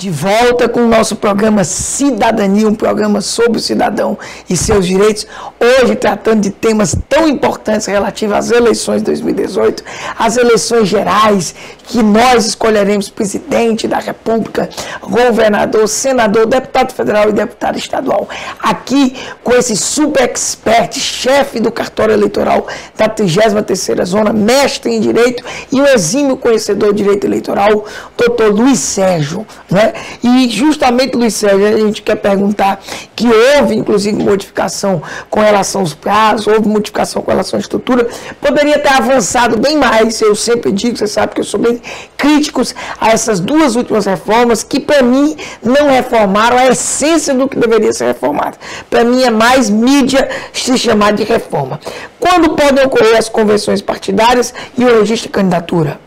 De volta com o nosso programa Cidadania, um programa sobre o cidadão e seus direitos. Hoje tratando de temas tão importantes relativos às eleições de 2018, as eleições gerais, que nós escolheremos presidente da República, governador, senador, deputado federal e deputado estadual. Aqui com esse super expert, chefe do cartório eleitoral da 33ª Zona, mestre em Direito e um exímio conhecedor de Direito Eleitoral, doutor Luiz Sérgio, né? E justamente, Luiz Sérgio, a gente quer perguntar que houve, inclusive, modificação com relação aos prazos, houve modificação com relação à estrutura, poderia ter avançado bem mais, eu sempre digo, você sabe que eu sou bem crítico a essas duas últimas reformas, que para mim não reformaram a essência do que deveria ser reformado. Para mim é mais mídia se chamar de reforma. Quando podem ocorrer as convenções partidárias e o registro de candidatura?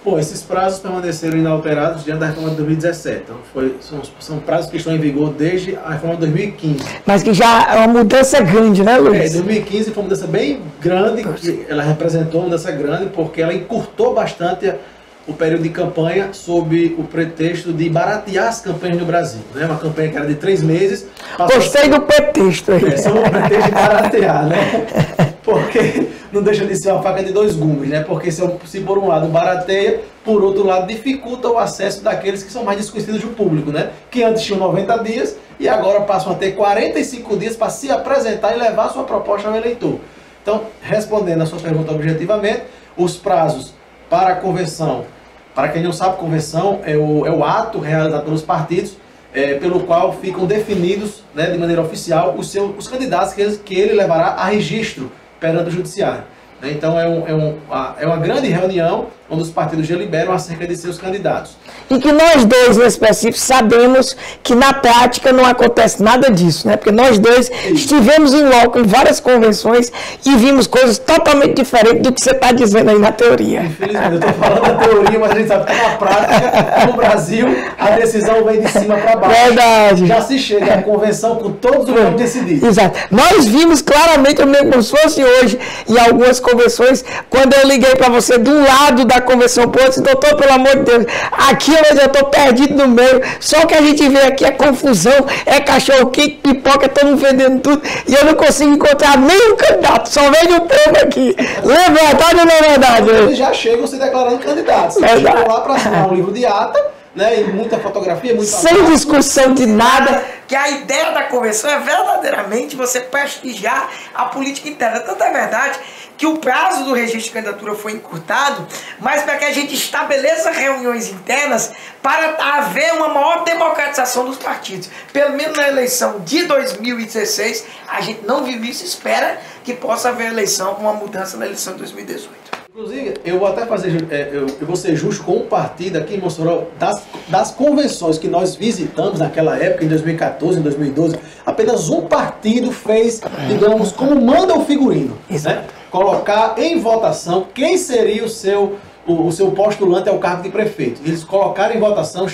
Bom, esses prazos permaneceram inalterados diante da reforma de 2017. Então, são prazos que estão em vigor desde a reforma de 2015. Mas que já é uma mudança grande, né, Luiz? 2015 foi uma mudança bem grande, que ela representou uma mudança grande porque ela encurtou bastante o período de campanha sob o pretexto de baratear as campanhas no Brasil. Né? Uma campanha que era de 3 meses. Gostei do pretexto aí. Sob o pretexto de baratear, né? Porque não deixa de ser uma faca de dois gumes, né? Porque se por um lado barateia, por outro lado dificulta o acesso daqueles que são mais desconhecidos do público, né? Que antes tinham 90 dias e agora passam a ter 45 dias para se apresentar e levar a sua proposta ao eleitor. Então, respondendo a sua pergunta objetivamente, os prazos para a convenção, para quem não sabe, convenção é o ato realizado pelos partidos, pelo qual ficam definidos, né, de maneira oficial os candidatos que ele levará a registro perante o judiciário. Então é uma grande reunião onde os partidos deliberam acerca de seus candidatos. E que nós dois, em específico, sabemos que na prática não acontece nada disso, né? Porque nós dois estivemos em loco em várias convenções e vimos coisas totalmente diferentes do que você está dizendo aí na teoria. Infelizmente, eu estou falando da teoria, mas a gente sabe que na prática, no Brasil, a decisão vem de cima para baixo. Verdade. Já se chega à convenção com todos os nomes decididos. Exato. Nós vimos claramente, como se fosse hoje, em algumas convenções, quando eu liguei para você do lado da convenção, pô, eu disse, doutor, pelo amor de Deus, aqui eu estou perdido no meio, só que a gente vê aqui é confusão, é cachorro-quente, pipoca, todo mundo vendendo tudo, e eu não consigo encontrar nenhum candidato, só vejo o povo aqui. Não é verdade ou não é verdade? Eles já chegam se declarando candidatos. Chegam lá para assinar um livro de ata, né, e muita fotografia, muita sem discussão de nada, que a ideia da convenção é verdadeiramente você prestigiar a política interna. Tanto é verdade que o prazo do registro de candidatura foi encurtado, mas para que a gente estabeleça reuniões internas para haver uma maior democratização dos partidos. Pelo menos na eleição de 2016, a gente não viu isso, espera que possa haver eleição, uma mudança na eleição de 2018. Inclusive, eu vou até fazer, eu vou ser justo com um partido aqui em Mossoró, das convenções que nós visitamos naquela época, em 2014, em 2012, apenas um partido fez, digamos, como manda o figurino, né? Colocar em votação quem seria o seu postulante ao cargo de prefeito. Eles colocaram em votação,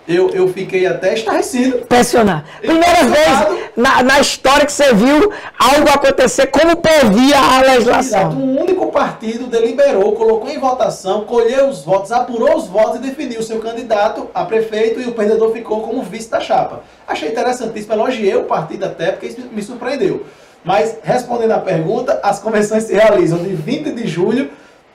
eu fiquei até estarrecido. Impressionado. Primeira vez na história que você viu algo acontecer como previa a legislação. Exato. Um único partido deliberou, colocou em votação, colheu os votos, apurou os votos e definiu o seu candidato a prefeito, e o perdedor ficou como vice da chapa. Achei interessantíssimo, elogiei o partido até, porque isso me surpreendeu. Mas, respondendo à pergunta, as convenções se realizam de 20 de julho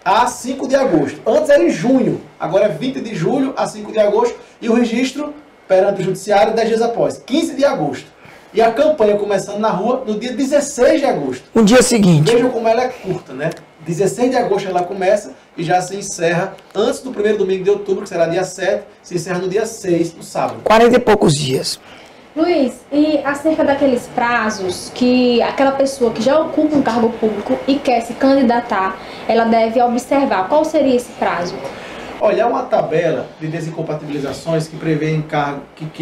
a 5 de agosto. Antes era em junho, agora é 20 de julho a 5 de agosto, e o registro perante o judiciário 10 dias após, 15 de agosto. E a campanha começando na rua no dia 16 de agosto. No dia seguinte. Vejam como ela é curta, né? 16 de agosto ela começa e já se encerra antes do primeiro domingo de outubro, que será dia 7, se encerra no dia 6, no sábado. 40 e poucos dias. Luiz, e acerca daqueles prazos que aquela pessoa que já ocupa um cargo público e quer se candidatar, ela deve observar. Qual seria esse prazo? Olha, há uma tabela de desincompatibilizações que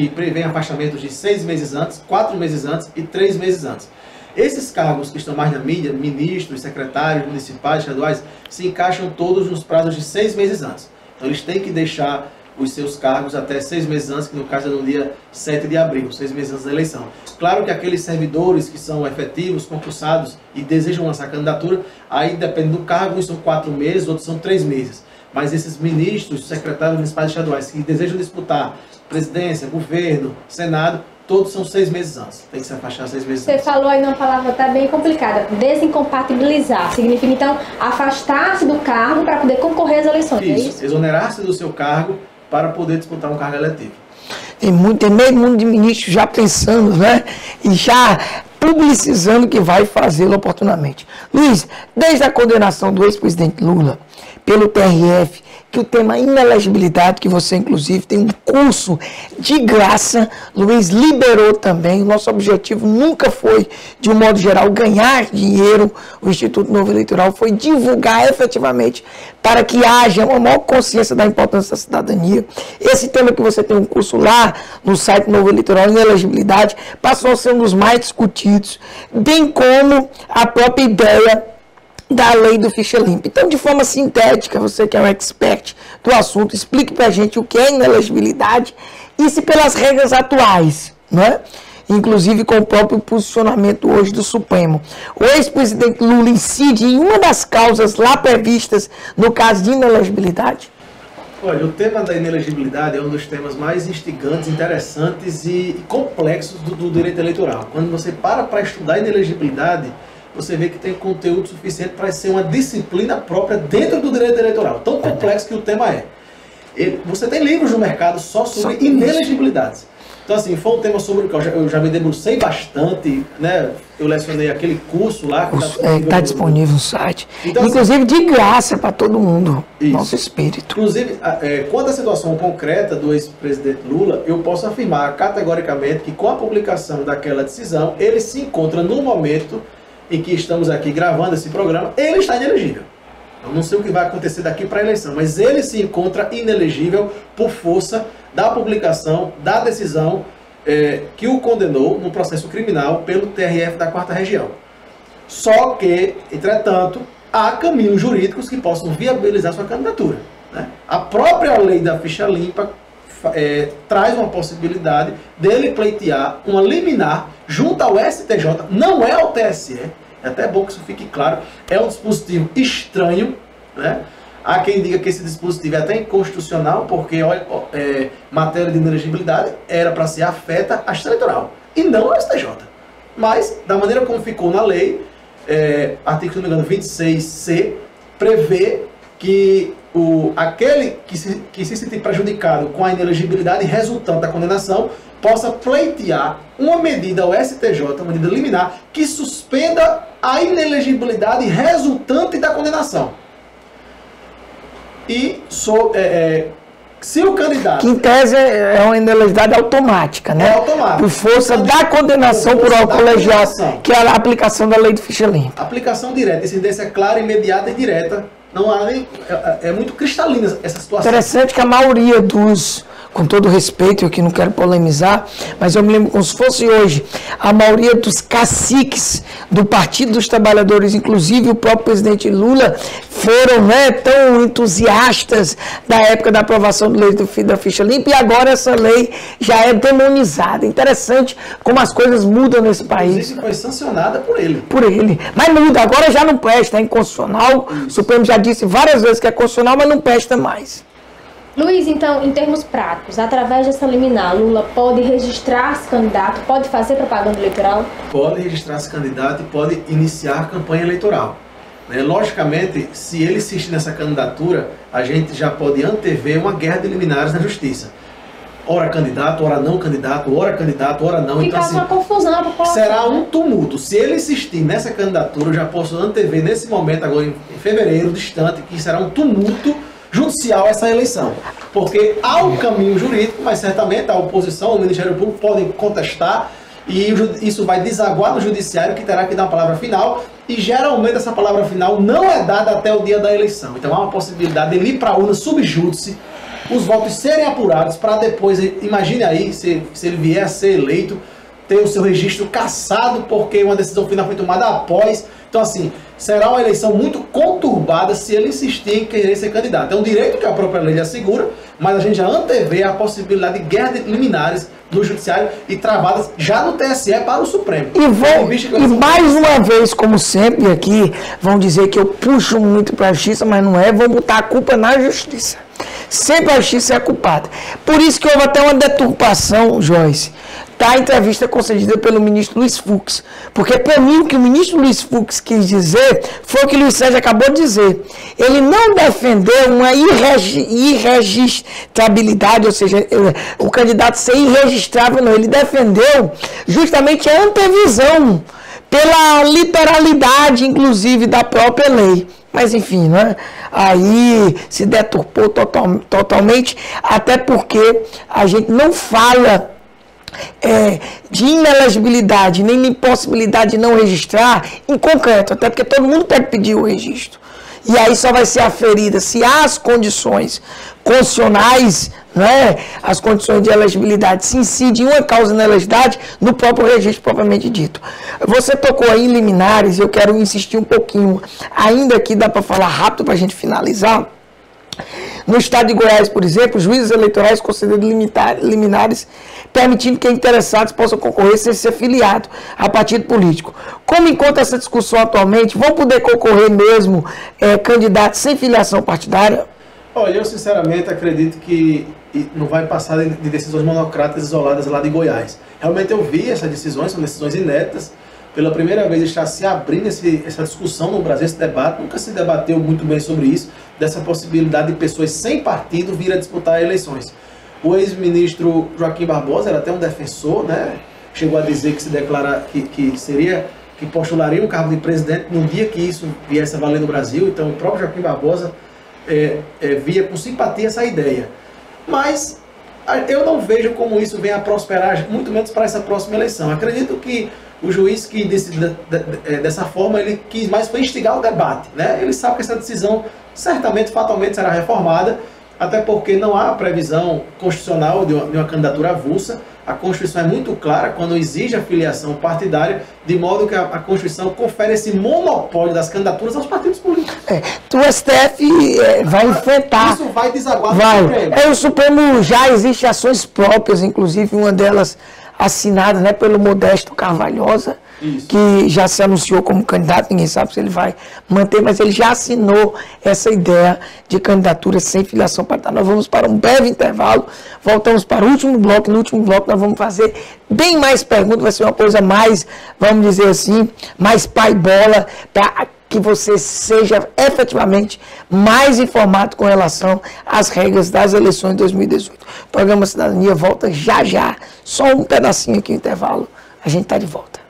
prevê afastamentos de 6 meses antes, 4 meses antes e 3 meses antes. Esses cargos que estão mais na mídia, ministros, secretários, municipais, estaduais, se encaixam todos nos prazos de 6 meses antes. Então eles têm que deixar os seus cargos até 6 meses antes, que no caso é no dia 7 de abril, 6 meses antes da eleição. Claro que aqueles servidores que são efetivos, concursados e desejam lançar candidatura, aí depende do cargo, uns são 4 meses, outros são 3 meses. Mas esses ministros, secretários municipais e estaduais que desejam disputar presidência, governo, senado, todos são 6 meses antes. Tem que se afastar 6 meses antes. Você falou aí uma palavra até bem complicada, desincompatibilizar. Significa, então, afastar-se do cargo para poder concorrer às eleições, Isso, é isso? exonerar-se do seu cargo para poder disputar um cargo eletivo. Tem meio mundo de ministros já pensando, né? E já publicizando que vai fazê-lo oportunamente. Luiz, desde a condenação do ex-presidente Lula pelo TRF, que o tema inelegibilidade, que você inclusive tem um curso de graça, Luiz liberou também. O nosso objetivo nunca foi, de um modo geral, ganhar dinheiro. O Instituto Novo Eleitoral foi divulgar efetivamente para que haja uma maior consciência da importância da cidadania. Esse tema que você tem um curso lá no site Novo Eleitoral, inelegibilidade, passou a ser um dos mais discutidos, bem como a própria ideia da lei do ficha limpa. Então, de forma sintética, você que é um expert do assunto, explique para a gente o que é inelegibilidade e se pelas regras atuais, né? Inclusive com o próprio posicionamento hoje do Supremo. O ex-presidente Lula incide em uma das causas lá previstas no caso de inelegibilidade? Olha, o tema da inelegibilidade é um dos temas mais instigantes, interessantes e complexos do direito eleitoral. Quando você para estudar inelegibilidade, você vê que tem conteúdo suficiente para ser uma disciplina própria dentro do direito eleitoral. Tão complexo que o tema é. Você tem livros no mercado só sobre inelegibilidades. Então, assim, foi um tema sobre o que eu já me debrucei bastante, né? Eu lecionei aquele curso lá. Está disponível no site. Então, inclusive, de graça para todo mundo. Isso. Nosso espírito. Inclusive, quanto à situação concreta do ex-presidente Lula, eu posso afirmar categoricamente que com a publicação daquela decisão, ele se encontra no momento em que estamos aqui gravando esse programa, ele está inelegível. Eu não sei o que vai acontecer daqui para a eleição, mas ele se encontra inelegível por força da publicação da decisão que o condenou no processo criminal pelo TRF da 4ª Região. Só que, entretanto, há caminhos jurídicos que possam viabilizar sua candidatura, né? A própria lei da ficha limpa traz uma possibilidade dele pleitear uma liminar junto ao STJ, não é ao TSE, é até bom que isso fique claro, é um dispositivo estranho, né? Há quem diga que esse dispositivo é até inconstitucional, porque matéria de inelegibilidade era para ser afeta a Justiça Eleitoral, e não ao STJ. Mas, da maneira como ficou na lei, artigo, se não me engano, 26C, prevê que aquele que se sentir prejudicado com a inelegibilidade resultante da condenação possa pleitear uma medida ao STJ, uma medida liminar, que suspenda a inelegibilidade resultante da condenação. E se o candidato... Que em tese é uma inelegibilidade automática, né? É automática. Por força da condenação por órgão colegiado, que é a aplicação da lei do ficha limpa. Aplicação direta, incidência clara, imediata e direta. Não há nem... É muito cristalina essa situação. Interessante que a maioria dos... Com todo respeito, eu aqui não quero polemizar, mas eu me lembro como se fosse hoje, a maioria dos caciques do Partido dos Trabalhadores, inclusive o próprio presidente Lula, foram tão entusiastas da época da aprovação da lei da ficha limpa, e agora essa lei já é demonizada. Interessante como as coisas mudam nesse país. Inclusive foi sancionada por ele. Por ele. Mas muda, agora já não presta, é inconstitucional. O Supremo já disse várias vezes que é constitucional, mas não presta mais. Luiz, então, em termos práticos, através dessa liminar, Lula pode registrar-se candidato, pode fazer propaganda eleitoral? Pode registrar-se candidato e pode iniciar campanha eleitoral. Logicamente, se ele insistir nessa candidatura, a gente já pode antever uma guerra de liminares na justiça. Ora candidato, ora não candidato, ora candidato, ora não. Fica então, assim, uma confusão a população. Será um tumulto. Se ele insistir nessa candidatura, eu já posso antever nesse momento, agora em fevereiro, distante, que será um tumulto judicial essa eleição. Porque há um caminho jurídico, mas certamente a oposição, o Ministério Público podem contestar e isso vai desaguar no judiciário, que terá que dar uma palavra final, e geralmente essa palavra final não é dada até o dia da eleição. Então há uma possibilidade de ele ir para a urna subjúdice, os votos serem apurados para depois, imagine aí, se ele vier a ser eleito, ter o seu registro cassado porque uma decisão final foi tomada após. Então, assim, será uma eleição muito conturbada se ele insistir em querer ser candidato. É um direito que a própria lei lhe assegura, mas a gente já antevê a possibilidade de guerra de liminares no judiciário e travadas já no TSE para o Supremo. E mais uma vez, como sempre aqui, vão dizer que eu puxo muito para a justiça, mas não é, vão botar a culpa na justiça. Sempre a justiça é a culpada. Por isso que houve até uma deturpação, Joyce, da entrevista concedida pelo ministro Luiz Fux. Porque, para mim, o que o ministro Luiz Fux quis dizer foi o que o Luiz Sérgio acabou de dizer. Ele não defendeu uma irregistrabilidade, ou seja, o candidato ser irregistrável, não. Ele defendeu justamente a antevisão, pela literalidade, inclusive, da própria lei. Mas, enfim, né? Aí se deturpou totalmente, até porque a gente não fala de inelegibilidade, nem de impossibilidade de não registrar em concreto, até porque todo mundo pode pedir o registro. E aí só vai ser aferida se há as condições constitucionais, né, as condições de elegibilidade, se incide em uma causa de inelegibilidade no próprio registro propriamente dito. Você tocou aí em liminares, eu quero insistir um pouquinho, ainda que dá para falar rápido para a gente finalizar. No estado de Goiás, por exemplo, juízes eleitorais concederam liminares permitindo que interessados possam concorrer sem ser filiado a partido político. Como encontra essa discussão atualmente, vão poder concorrer mesmo candidatos sem filiação partidária? Olha, eu sinceramente acredito que não vai passar de decisões monocráticas isoladas lá de Goiás. Realmente eu vi essas decisões, são decisões inéditas. Pela primeira vez está se abrindo essa discussão no Brasil, esse debate. Nunca se debateu muito bem sobre isso, dessa possibilidade de pessoas sem partido vir a disputar eleições. O ex-ministro Joaquim Barbosa era até um defensor, né? Chegou a dizer que se declara que postularia um cargo de presidente no dia que isso viesse a valer no Brasil. Então o próprio Joaquim Barbosa via com simpatia essa ideia. Mas eu não vejo como isso venha a prosperar, muito menos para essa próxima eleição. Acredito que o juiz que decidiu dessa forma, ele quis mais foi instigar o debate, né? Ele sabe que essa decisão certamente, fatalmente será reformada, até porque não há previsão constitucional de uma candidatura avulsa. A Constituição é muito clara quando exige a filiação partidária, de modo que a Constituição confere esse monopólio das candidaturas aos partidos políticos. O STF vai enfrentar. Isso vai desaguar no Supremo. O Supremo já existe ações próprias, inclusive uma delas assinada, né, pelo Modesto Carvalhosa, isso, que já se anunciou como candidato, ninguém sabe se ele vai manter, mas ele já assinou essa ideia de candidatura sem filiação partidária. Nós vamos para um breve intervalo, voltamos para o último bloco. No último bloco nós vamos fazer bem mais perguntas, vai ser uma coisa mais, vamos dizer assim, mais pai-bola, para que você seja efetivamente mais informado com relação às regras das eleições de 2018. O programa Cidadania volta já já. Só um pedacinho aqui no intervalo. A gente está de volta.